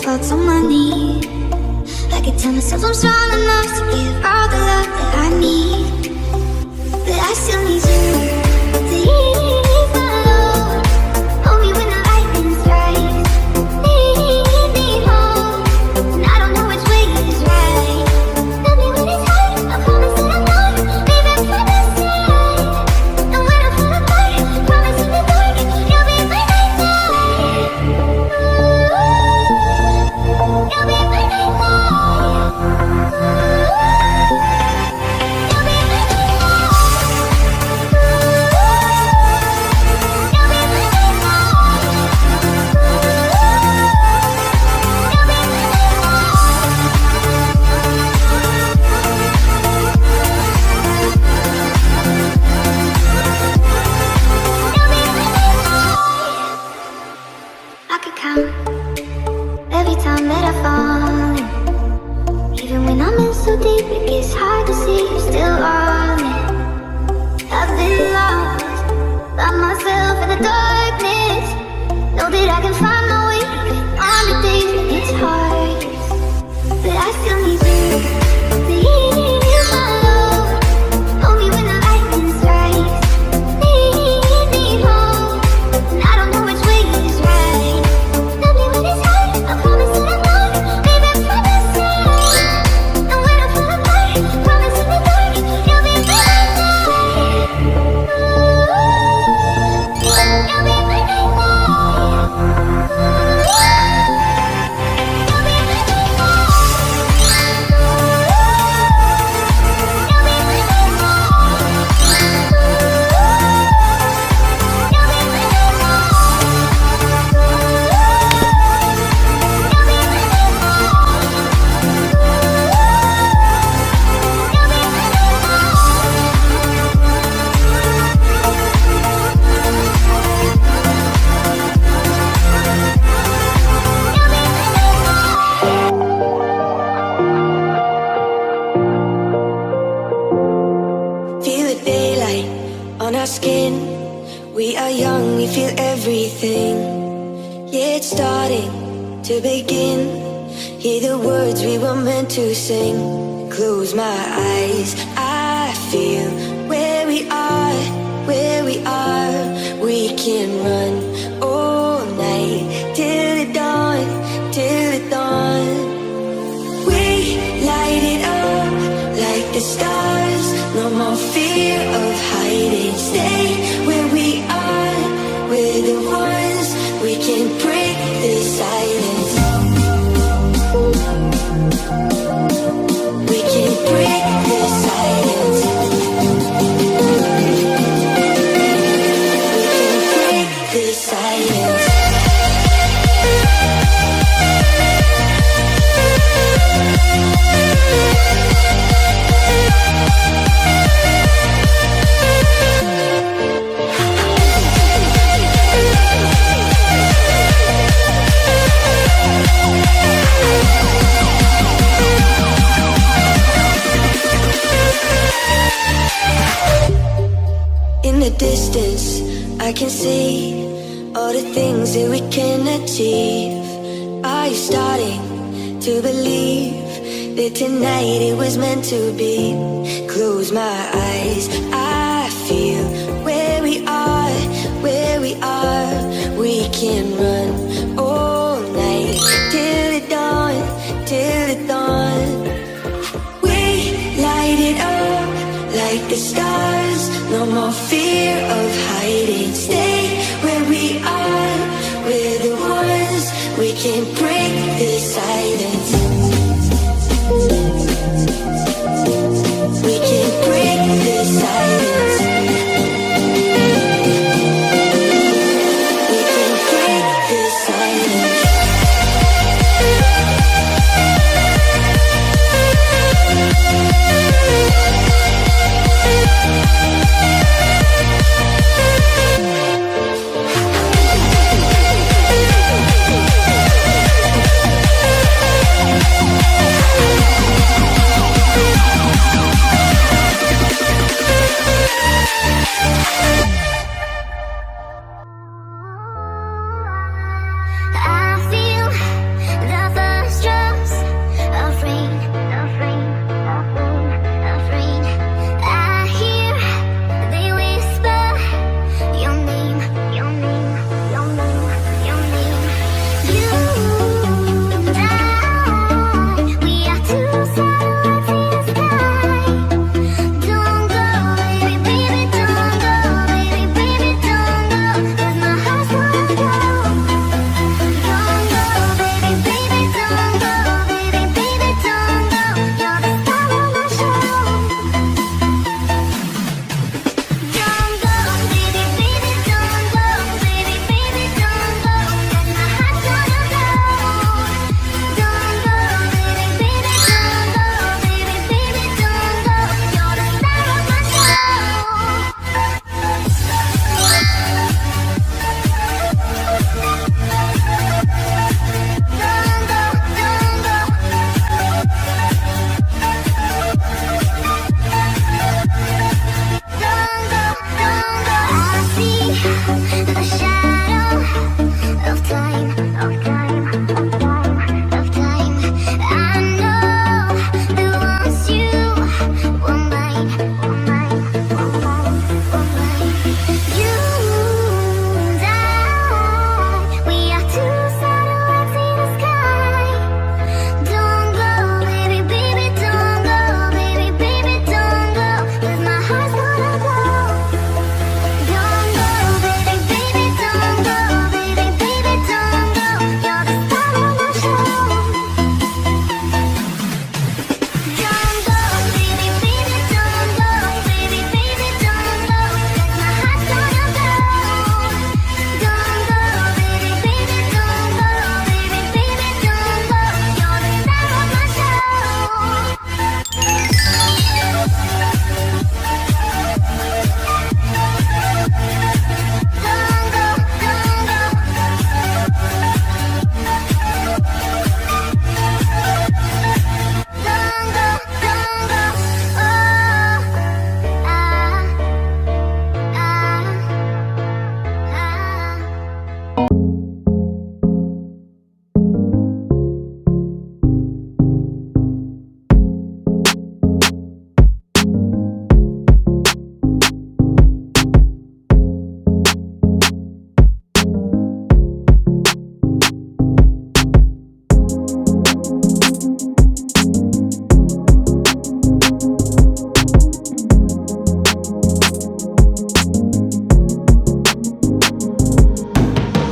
thoughts on my knee. I could tell myself I'm strong enough to give all the love that I need, but I still need you. Please, my Lord, hold me when the lightning strikes. Lead me home, and I don't know which way is right. Love me when it's hard, I promise that I'm not leaving by the side. And when I fall apart, I promise in the dark you'll be my nightlight. You'll be my nightlight. You'll be my I could count every time that I fall in. Even when I'm in so deep, it gets hard to see you're still on it. I've been lost by myself in the darkness. Know that I can find my way on the days when it's hardest, but I still need you. Please, my Lord, hold me when the lightning strikes. Lead me home, and I don't know which way is right. Love me when it's hard, I promise that I'm not leaving by the side. And when I fall apart, promise in the dark you'll be my nightlight. You'll be my nightlight. You'll be my Feel the daylight on our skin. We are young, we feel everything. Yeah, it's starting to begin. Hear the words we were meant to sing. Close my eyes, I feel where we are, where we are. We can run all night till the dawn, till the dawn. We light it up like the stars. No more fear of hiding. Stay where we are. We're the ones. We can break the silence. We can break the silence. We can break the silence. In the distance, I can see all the things that we can achieve. Are you starting to believe that tonight it was meant to be? Close my eyes, I feel where we are, where we are. We can run all night till the dawn, till the dawn. We light it up like the stars. No more fear of hiding. Stay where we are. We're the ones. We can break the silence.